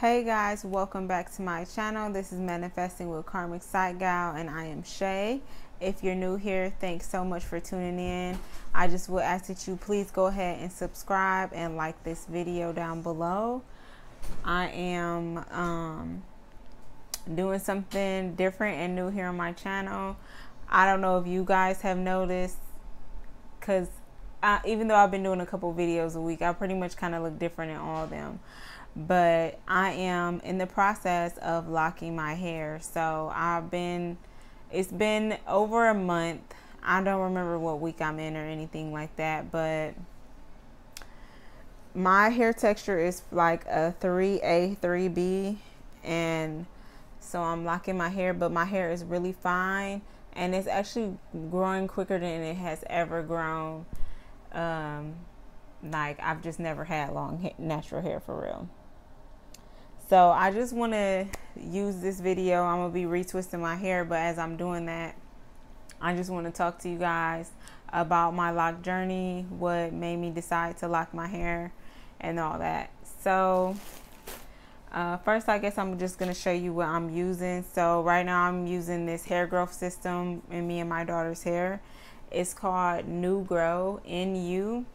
Hey guys, welcome back to my channel. This is Manifesting with Karmic Side Gal and I am Shay. If you're new here, thanks so much for tuning in. I just would ask that you please go ahead and subscribe and like this video down below. I am doing something different and new here on my channel. I don't know if you guys have noticed, because even though I've been doing a couple videos a week, I pretty much kind of look different in all of them. But I am in the process of locking my hair. So it's been over a month. I don't remember what week I'm in or anything like that, but my hair texture is like a 3A, 3B. And so I'm locking my hair, but my hair is really fine. And it's actually growing quicker than it has ever grown. Like I've just never had long natural hair for real. So I just want to use this video. I'm going to be retwisting my hair, but as I'm doing that, I just want to talk to you guys about my lock journey, what made me decide to lock my hair and all that. So first, I guess I'm just going to show you what I'm using. So right now I'm using this hair growth system in me and my daughter's hair. It's called New Grow, NU.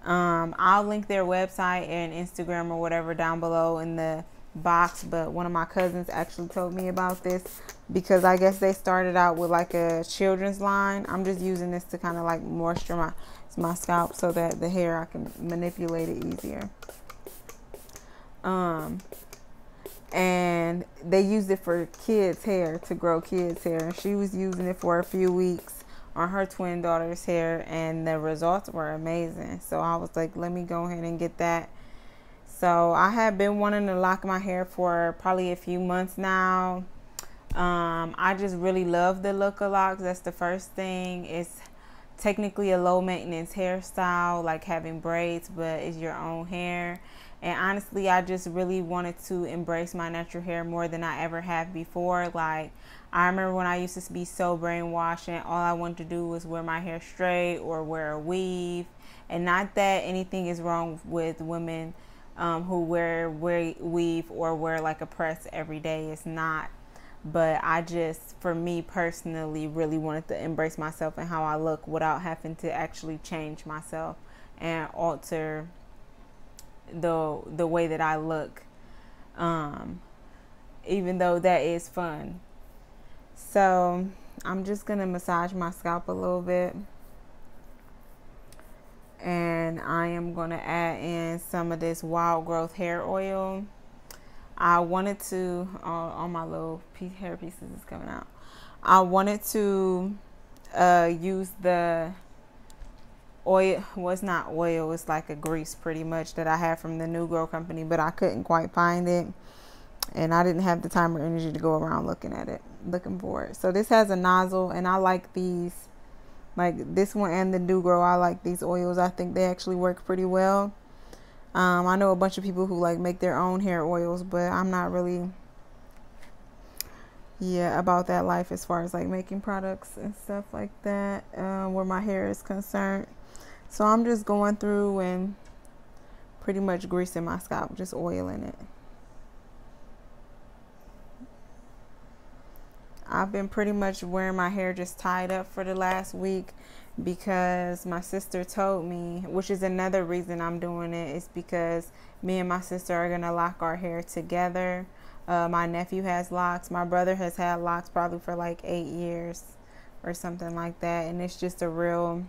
I'll link their website and Instagram or whatever down below in the box, but one of my cousins actually told me about this because I guess they started out with like a children's line. I'm just using this to kind of like moisturize my scalp so that the hair, I can manipulate it easier. And they used it for kids' hair, to grow kids' hair, and she was using it for a few weeks on her twin daughter's hair, and the results were amazing. So I was like, let me go ahead and get that. So I have been wanting to lock my hair for probably a few months now. I just really love the look of locks. That's the first thing. It's technically a low maintenance hairstyle, like having braids, but it's your own hair. And honestly, I just really wanted to embrace my natural hair more than I ever have before. Like, I remember when I used to be so brainwashed and all I wanted to do was wear my hair straight or wear a weave. And not that anything is wrong with women who wear weave or wear like a press every day. It's not. But I just, for me personally, really wanted to embrace myself and how I look without having to actually change myself and alter the way that I look, even though that is fun. So I'm just gonna massage my scalp a little bit, and I am gonna add in some of this wild growth hair oil. I wanted to, all my little hair pieces is coming out. I wanted to use the oil. Well, it's not oil, it's like a grease pretty much that I have from the New Grow company, but I couldn't quite find it, and I didn't have the time or energy to go around looking for it. So this has a nozzle, and I like these, like this one and the New Grow. I like these oils. I think they actually work pretty well. I know a bunch of people who like make their own hair oils, but I'm not really about that life as far as like making products and stuff like that where my hair is concerned. So I'm just going through and pretty much greasing my scalp, just oiling it. I've been pretty much wearing my hair just tied up for the last week because my sister told me, which is another reason I'm doing it, is because me and my sister are going to lock our hair together. My nephew has locks. My brother has had locks probably for like 8 years or something like that. And it's just a real,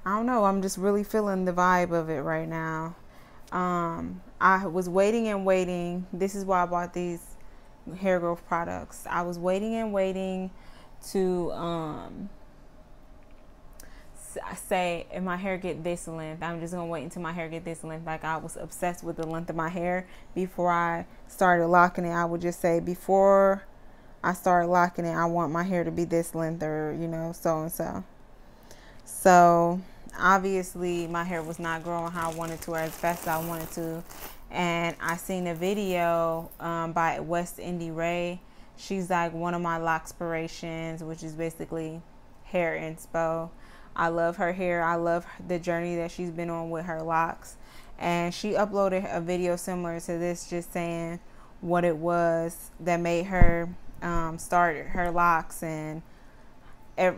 I don't know, I'm just really feeling the vibe of it right now. I was waiting and waiting. This is why I bought these hair growth products. I was waiting and waiting to say, if my hair get this length, I'm just gonna wait until my hair get this length. Like, I was obsessed with the length of my hair before I started locking it. I would just say, before I start locking it, I want my hair to be this length, or you know, so and so. So obviously my hair was not growing how I wanted to, or as fast as I wanted to. And I seen a video by West Indy Ray. She's like one of my lockspirations, which is basically hair inspo. I love her hair. I love the journey that she's been on with her locks. and she uploaded a video similar to this, just saying what it was that made her start her locks, and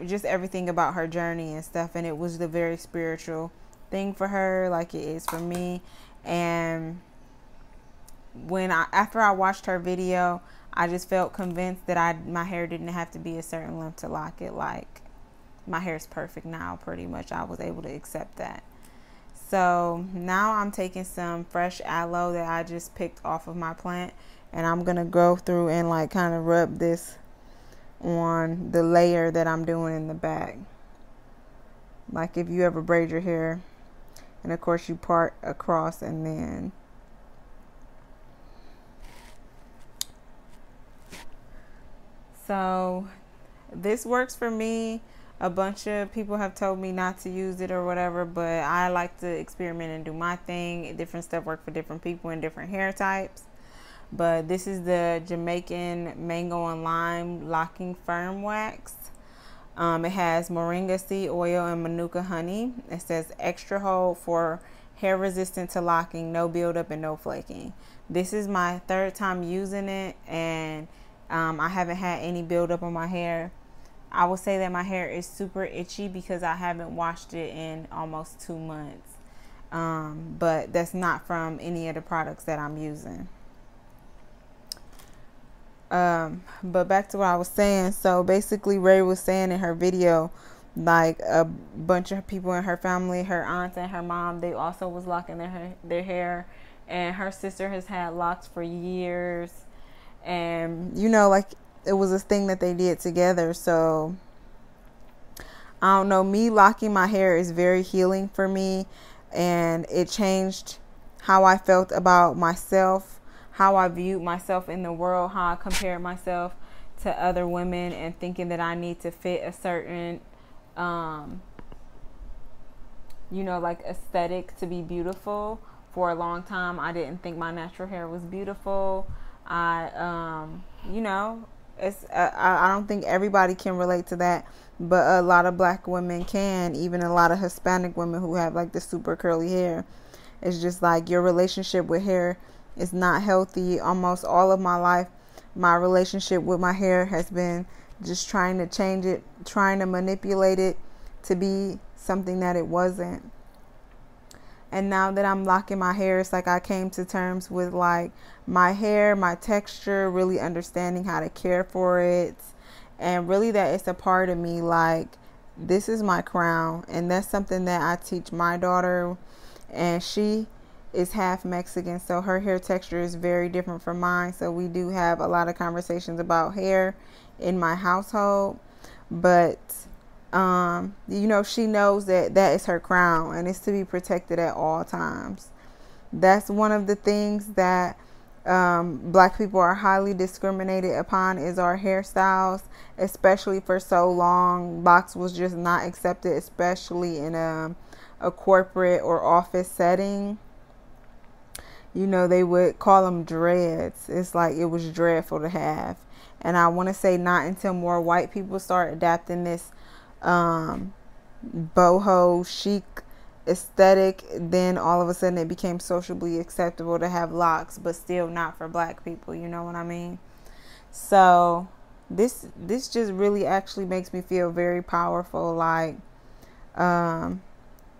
just everything about her journey and stuff. And it was the very spiritual thing for her, like it is for me. And after I watched her video, I just felt convinced that my hair didn't have to be a certain length to lock it. Like, my hair is perfect now, pretty much. I was able to accept that. So now I'm taking some fresh aloe that I just picked off of my plant, and I'm gonna go through and like kind of rub this on the layer that I'm doing in the back. Like if you ever braid your hair, and of course you part across, and then so this works for me. A bunch of people have told me not to use it or whatever, but I like to experiment and do my thing. Different stuff work for different people and different hair types. But this is the Jamaican Mango and Lime Locking Firm Wax. It has moringa seed oil and manuka honey. It says extra hold for hair resistant to locking, no buildup and no flaking. This is my third time using it, and I haven't had any buildup on my hair. I will say that my hair is super itchy because I haven't washed it in almost 2 months. But that's not from any of the products that I'm using. But back to what I was saying. So basically, Ray was saying in her video, like a bunch of people in her family, her aunts and her mom, they also was locking their hair, and her sister has had locks for years, and you know, like it was a thing that they did together. So I don't know, me locking my hair is very healing for me, and it changed how I felt about myself, how I viewed myself in the world, how I compared myself to other women, and thinking that I need to fit a certain you know, like aesthetic to be beautiful. For a long time I didn't think my natural hair was beautiful. You know, I don't think everybody can relate to that, but a lot of black women can, even a lot of Hispanic women who have like the super curly hair. It's just like your relationship with hair is not healthy. Almost all of my life, my relationship with my hair has been just trying to change it, trying to manipulate it to be something that it wasn't. And now that I'm locking my hair, it's like I came to terms with like my hair, my texture, really understanding how to care for it, and really that it's a part of me. Like, this is my crown, and that's something that I teach my daughter, and she is half Mexican, so her hair texture is very different from mine. So we do have a lot of conversations about hair in my household, but you know, she knows that that is her crown, and it's to be protected at all times. That's one of the things that black people are highly discriminated upon, is our hairstyles, especially for so long. Locks was just not accepted, especially in a corporate or office setting. You know, they would call them dreads. It's like it was dreadful to have. And I want to say not until more white people start adapting this boho chic aesthetic, then all of a sudden it became socially acceptable to have locks, but still not for black people. You know what I mean? So this just really actually makes me feel very powerful. Like that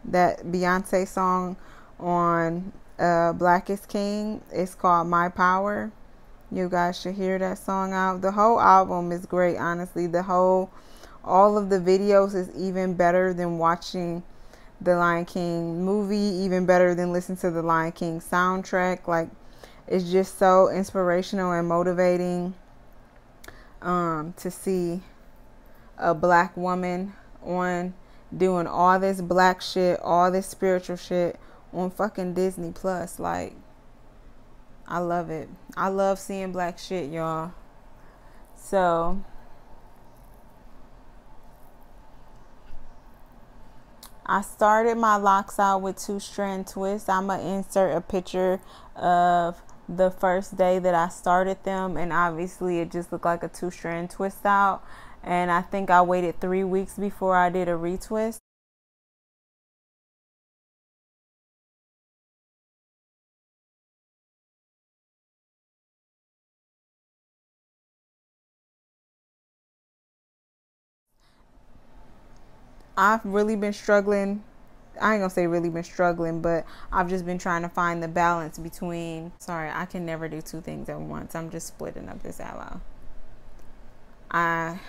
Beyonce song on Black is King, it's called My Power. You guys should hear that song out. The whole album is great, honestly. All of the videos is even better than watching the Lion King movie, even better than listening to the Lion King soundtrack. Like, it's just so inspirational and motivating to see a black woman doing all this black shit, all this spiritual shit on fucking Disney Plus. Like, I love it. I love seeing black shit, y'all. So I started my locks out with 2-strand twists. I'm going to insert a picture of the first day that I started them, and obviously it just looked like a 2-strand twist out. And I think I waited 3 weeks before I did a retwist. I've really been struggling. I ain't gonna say really been struggling, but I've just been trying to find the balance between, sorry, I can never do two things at once. I'm just splitting up this out loud.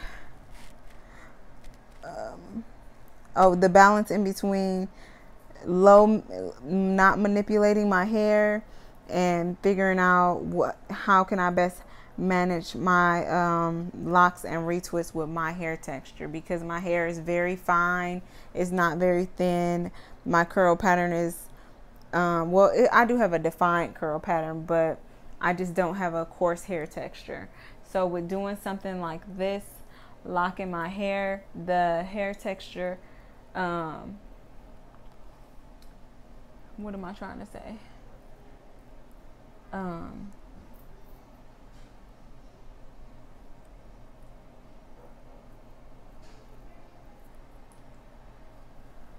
The balance in between not manipulating my hair and figuring out how can I best manage my locks and retwists with my hair texture, because my hair is very fine, it's not very thin. My curl pattern is I do have a defined curl pattern, but I just don't have a coarse hair texture. So with doing something like this, locking my hair, the hair texture, what am I trying to say?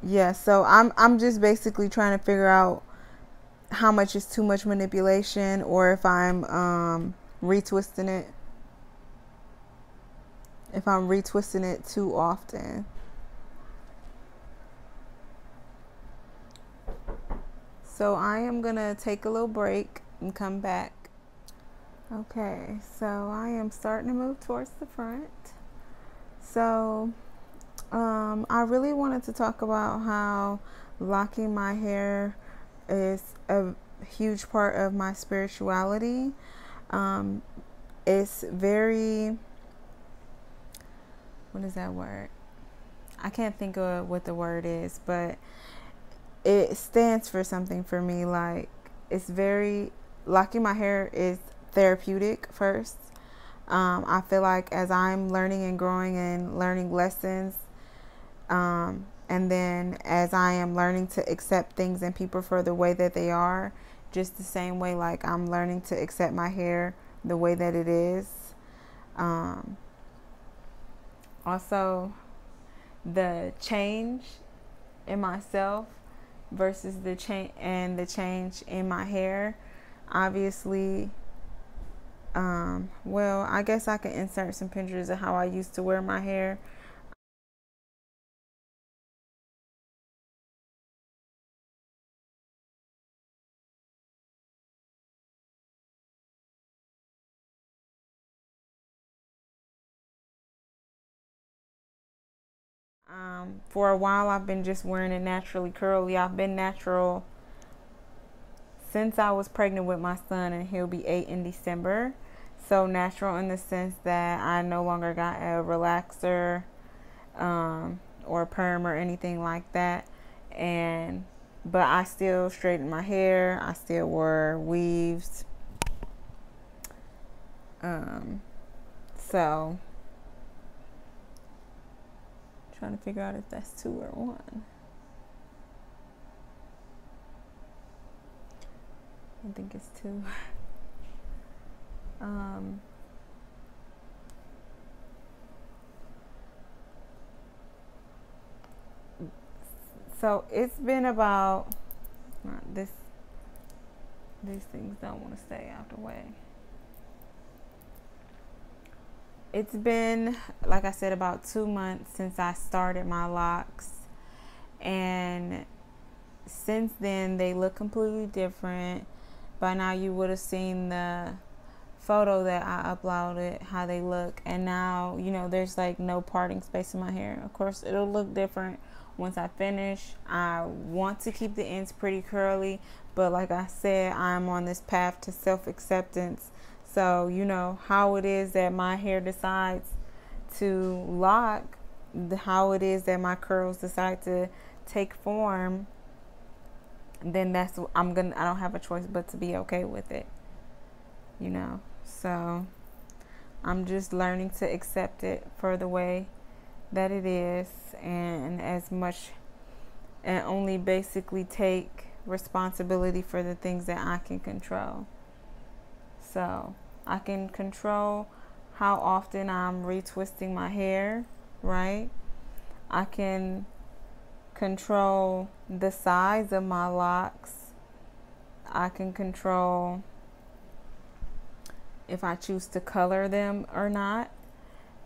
Yeah, so I'm just basically trying to figure out how much is too much manipulation, or if I'm retwisting it. If I'm retwisting it too often. So I am gonna take a little break and come back. Okay, so I am starting to move towards the front. So I really wanted to talk about how locking my hair is a huge part of my spirituality. It's very, what is that word? I can't think of what the word is, but it stands for something for me. Like, it's very, locking my hair is therapeutic first. I feel like as I'm learning and growing and learning lessons, and then as I am learning to accept things and people for the way that they are, just the same way like I'm learning to accept my hair the way that it is. Also, the change in myself versus the change in my hair. Obviously, well, I guess I can insert some pictures of how I used to wear my hair. For a while, I've been just wearing it naturally curly. I've been natural since I was pregnant with my son, and he'll be 8 in December. So natural in the sense that I no longer got a relaxer or perm or anything like that. But I still straightened my hair. I still wore weaves. So trying to figure out if that's 2 or 1. I think it's 2. So it's been about these things don't want to stay out the way. It's been, like I said, about 2 months since I started my locks, and since then they look completely different. By now you would have seen the photo that I uploaded, how they look, and now, you know, there's like no parting space in my hair. Of course, it'll look different once I finish. I want to keep the ends pretty curly, but like I said, I'm on this path to self-acceptance. So, you know, how it is that my hair decides to lock, how it is that my curls decide to take form, then that's I don't have a choice but to be okay with it, you know. So I'm just learning to accept it for the way that it is, and only basically take responsibility for the things that I can control. So I can control how often I'm retwisting my hair, right? I can control the size of my locks. I can control if I choose to color them or not.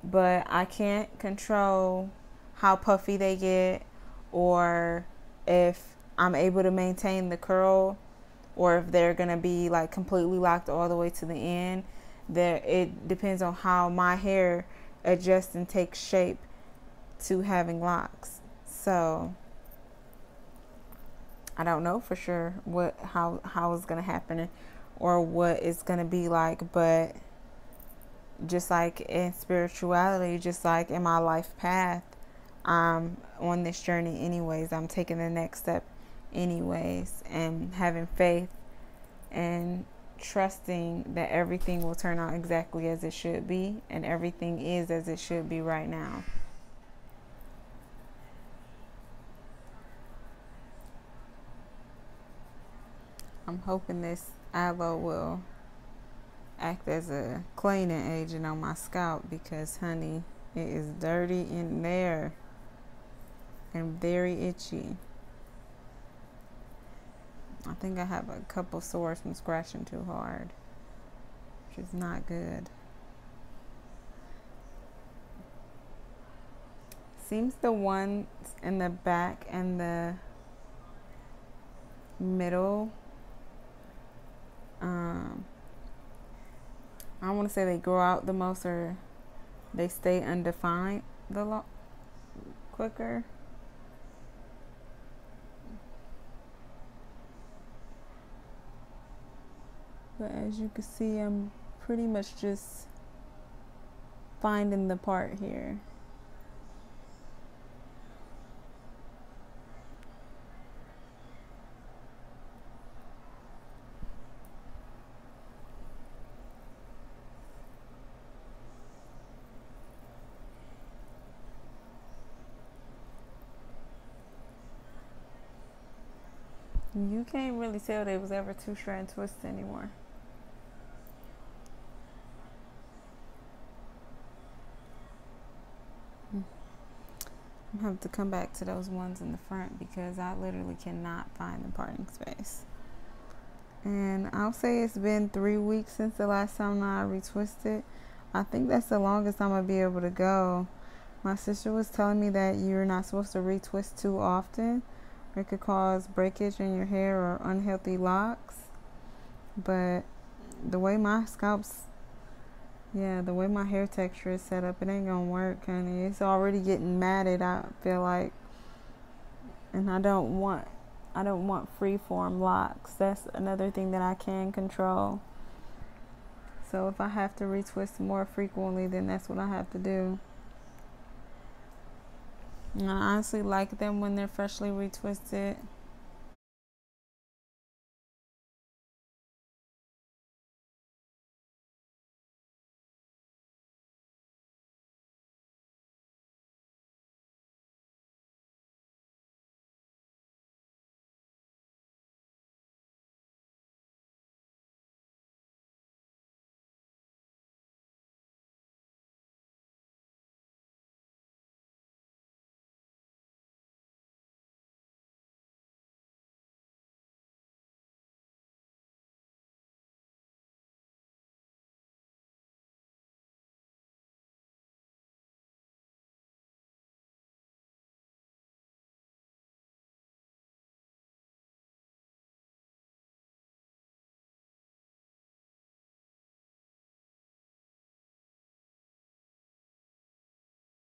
But I can't control how puffy they get, or if I'm able to maintain the curl, or if they're gonna be like completely locked all the way to the end. There, it depends on how my hair adjusts and takes shape to having locks. So I don't know for sure how it's gonna happen or what it's gonna be like, but just like in spirituality, just like in my life path, I'm on this journey anyways. I'm taking the next step anyways, and having faith and trusting that everything will turn out exactly as it should be, and everything is as it should be right now. I'm hoping this aloe will act as a cleaning agent on my scalp, because honey, it is dirty in there and very itchy. I think I have a couple sores from scratching too hard, which is not good. Seems the ones in the back and the middle, I don't want to say they grow out the most, or they stay undefined quicker. But as you can see, I'm pretty much just finding the part here. You can't really tell they was ever two strand twists anymore. I'm gonna have to come back to those ones in the front, because I literally cannot find the parting space. And I'll say it's been 3 weeks since the last time I retwisted. I think that's the longest I'm gonna be able to go. My sister was telling me that you're not supposed to retwist too often. It could cause breakage in your hair or unhealthy locks. But the way my the way my hair texture is set up, it ain't gonna work, honey. It's already getting matted, I feel like. And I don't want free-form locks. That's another thing that I can control. So if I have to retwist more frequently, then that's what I have to do. And I honestly like them when they're freshly retwisted.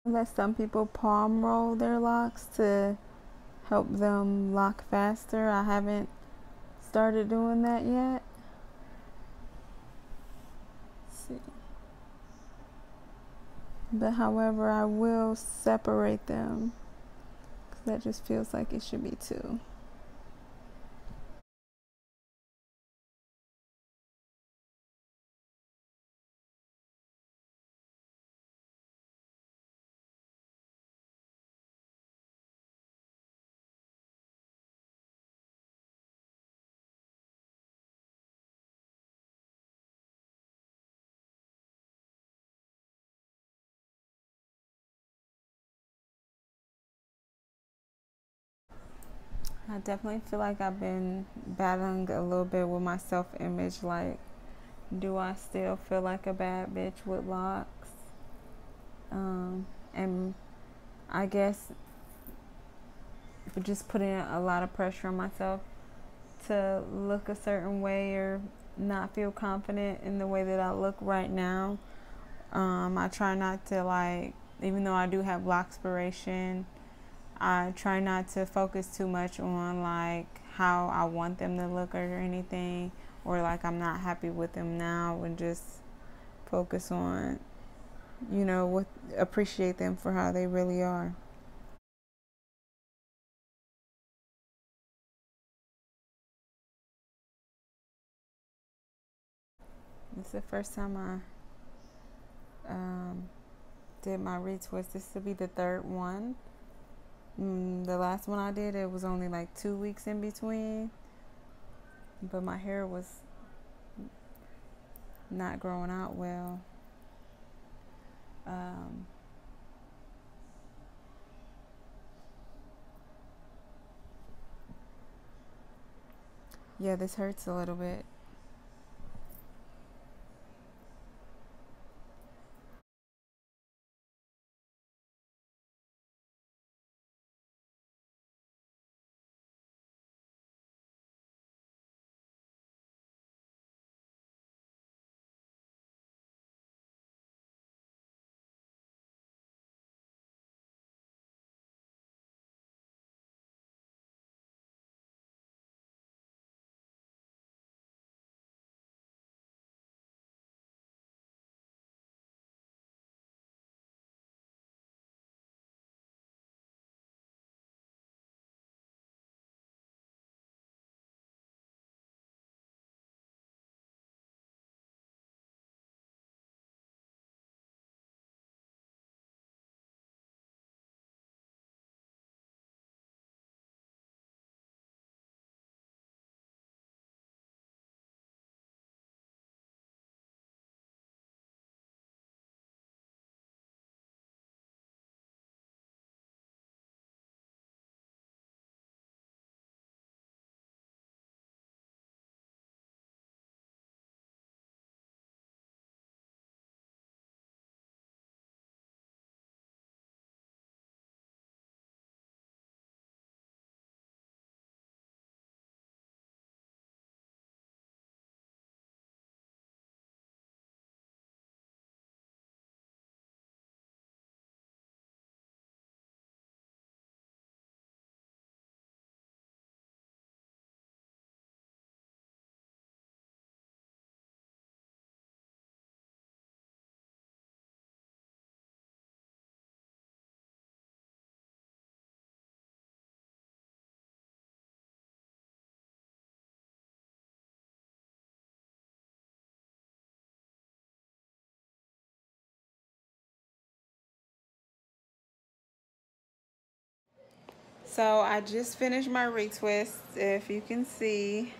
Let some people palm roll their locks to help them lock faster. I haven't started doing that yet. Let's see. But however, I will separate them, because that just feels like it should be two. I definitely feel like I've been battling a little bit with my self-image. Like, do I still feel like a bad bitch with locks? And I guess just putting a lot of pressure on myself to look a certain way or not feel confident in the way that I look right now. I try not to, like, even though I do have Lockspiration, I try not to focus too much on like how I want them to look or anything, or like I'm not happy with them now, and just focus on, what, appreciate them for how they really are. It's the first time I did my retwist. This will be the third one. The last one I did, it was only like 2 weeks in between, but my hair was not growing out well. Um, yeah, this hurts a little bit. So I just finished my retwist. If you can see,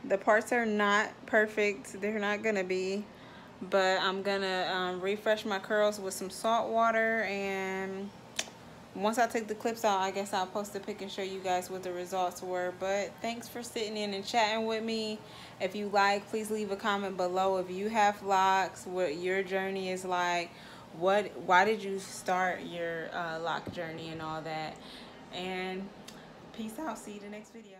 the parts are not perfect. They're not gonna be, but I'm gonna refresh my curls with some salt water, and once I take the clips out, I guess I'll post a pic and show you guys what the results were. But thanks for sitting in and chatting with me. If you like, please leave a comment below if you have locks, what your journey is like, why did you start your lock journey and all that. And peace out. See you in the next video.